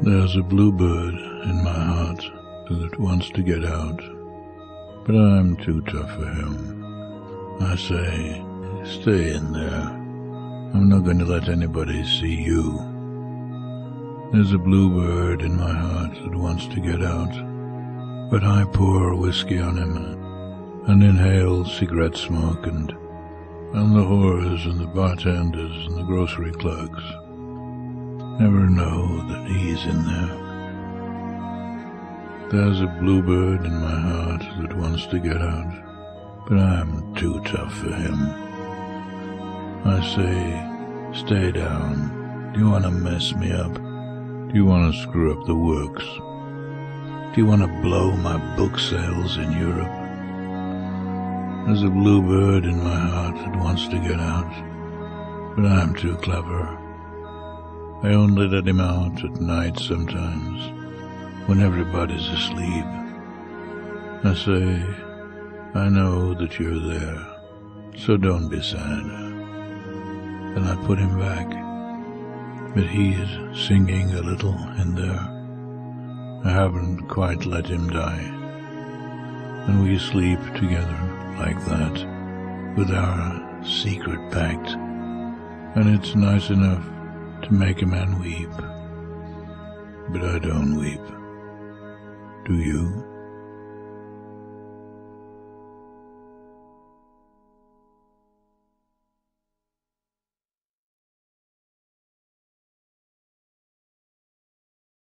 There's a bluebird in my heart that wants to get out, but I'm too tough for him. I say, stay in there. I'm not going to let anybody see you. There's a bluebird in my heart that wants to get out, but I pour whiskey on him and inhale cigarette smoke and the whores and the bartenders and the grocery clerks never know that he's in there. There's a bluebird in my heart that wants to get out, but I'm too tough for him. I say, stay down. Do you want to mess me up? Do you want to screw up the works? Do you want to blow my book sales in Europe? There's a bluebird in my heart that wants to get out, but I'm too clever. I only let him out at night sometimes, when everybody's asleep. I say, I know that you're there, so don't be sad. Then I put him back, but he's singing a little in there. I haven't quite let him die, and we sleep together like that, with our secret pact, and it's nice enough to make a man weep, but I don't weep. Do you?